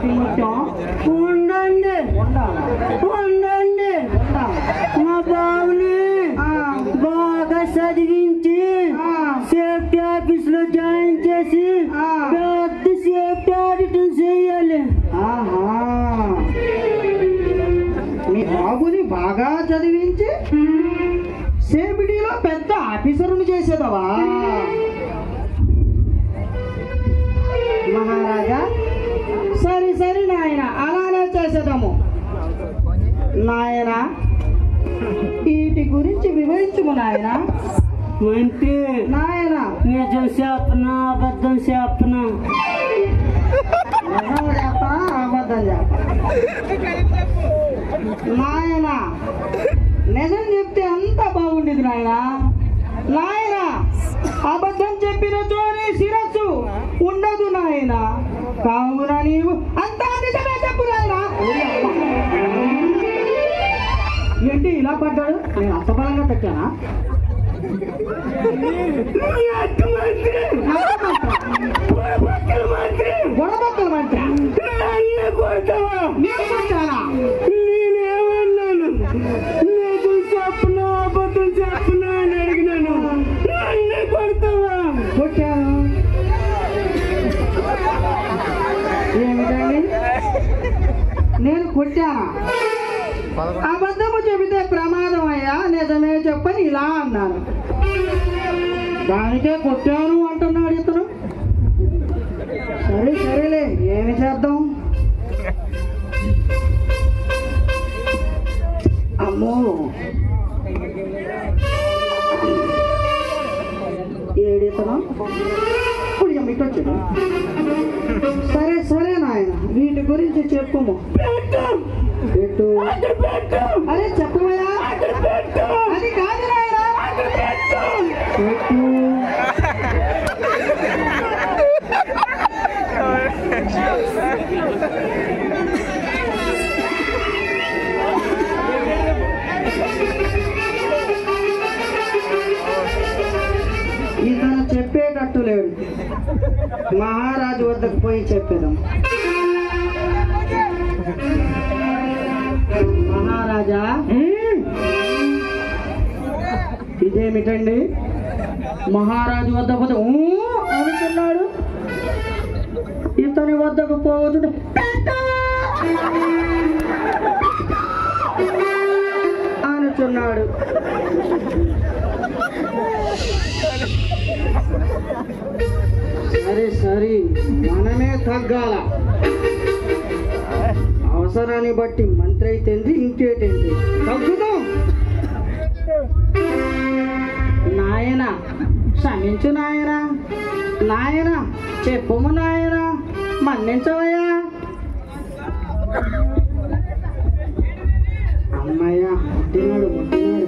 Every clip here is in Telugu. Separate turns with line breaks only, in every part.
కాఫీ ముఖ్యం. ఉండండి ఉండండి, మా బాబుని బాగా చదివించి సేఫ్టీ ఆఫీస్ లో జాయిన్ చేసి పెద్ద సేఫ్టీ ఆడిటింగ్ చేయాలి.
మీ బాబుని బాగా చదివించి సేఫ్టీలో పెద్ద ఆఫీసర్ని చేసేదవా మహారాజా? సరే సరే నాయన, అలానే చేసేదాము. నాయన వీటి గురించి వివరించుము నాయన.
మంత్రి
నాయన
నిజం చెప్పనా అబద్ధం చెప్పనా?
నిజం చెప్పనా అబద్ధం చెప్పనా? నాయన నిజం చెప్తే అంతా బాగుండేది నాయన. నాయన అబద్ధం చెప్పిన చోని శిరస్సు ఉండదు నాయన. కావున నీవు అంతా నిజమే చెప్పు నాయన. ఏంటి ఇలా పడ్డాడు? నేను అంత బలంగా తక్కానా? గొడవక్కల మంత్రి నేను కొట్టానా?
నేనేమన్నాను? నిజం చెప్పనా అబద్ధం చెప్పనా అని అడిగినాను. నన్నే కొడతావా?
కొట్టాను. ఏమిటండి నేను కొట్టానా? అబద్ధము చెబితే ప్రమాదం అయ్యా, నిజమే చెప్పని ఇలా అన్నాను. దానికే కొట్టాను అంటున్నాడు ఇతను. సరే సరేలే, ఏమి చేద్దాం? అమ్మో ఏడితను ఇప్పుడు ఎమ్మికొచ్చాడు. సరే సరే నాయన, వీటి గురించి చెప్పుము. పెట్టు. అరే చెప్పవయా? అది కాదు నాయన. పెట్టు. ఇతను చెప్పేటట్టు లేడు. మహారాజు వద్దకు పోయి చెప్పేదాం. మహారాజా ఇదేమిటండి? మహారాజు వద్దకు పోతే అనుకున్నాడు. ఇతని వద్దకు పోవచ్చు అనుకున్నాడు. సరే సరే, మనమే తగ్గాల. అవసరాన్ని బట్టి మంత్రి అయితే ఇంకేటేంటి తగ్గుదాం. నాయన క్షమించు నాయన. నాయన చెప్పుము నాయన, మన్నించవయ్యా. అమ్మయ్యా ముట్టినాడు ముట్టినాడు.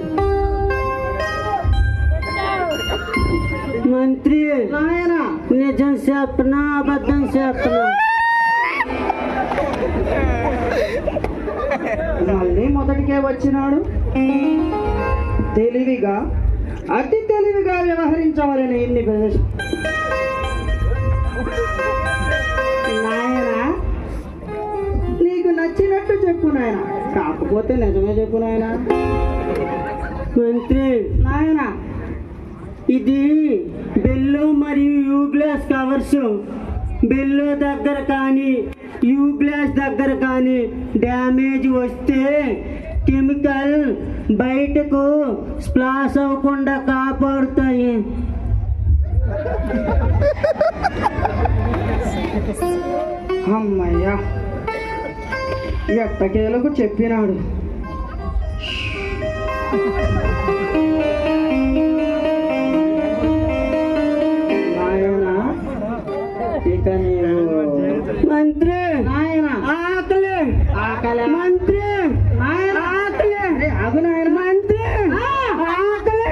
మంత్రి
నాయన
నిజం చెప్పనా అబద్ధం చెప్పనా?
మళ్ళీ మొదటికే వచ్చినాడు. తెలివిగా, అతి తెలివిగా వ్యవహరించవాలని ఎన్ని నాయన. నీకు నచ్చినట్టు చెప్పు నాయన, కాకపోతే నిజమే చెప్పు నాయన.
మంత్రి
నాయన
ఇది బెల్లు మరియు యూ గ్లాస్ కవర్స్. బెల్లు దగ్గర కానీ యూ గ్లాస్ దగ్గర కానీ డ్యామేజ్ వస్తే కెమికల్ బయటకు స్ప్లాష్ అవ్వకుండా కాపాడుతాయి.
అమ్మయ్యా ఎట్టకేలకు చెప్పినాడు. ఇక నీవు
మంత్రి
నాయన
ఆకలి
ఆకలి
మంత్రి
నాయన
ఆకలి
అగు నాయన
మంత్రి ఆకలి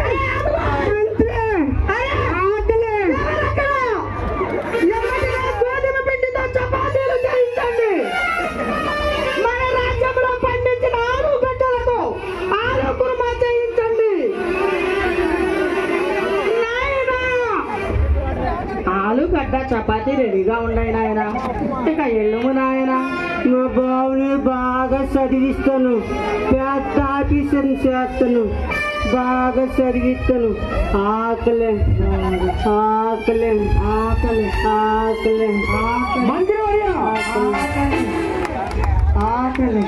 మంత్రి ఆకలి
గోధుమ పిండితో చపాతీలు చేయించండి. మన రాజ్యంలో పండించిన ఆలుగడ్డలకు ఆలు కుర్మా చేయించండి. ఆలుగడ్డ చపాతీ వెళ్ళడానికి రెడీగా ఉన్నాయి నాయన. ఇక ఎల్లుము నాయన.
మా బాబుని బాగా చదివిస్తాను, పెద్ద ఆఫీసర్ని చేస్తాను, బాగా చదివిస్తాను. ఆకలే ఆకలే ఆకలే ఆకలే
మంత్రివర్య, ఆకలి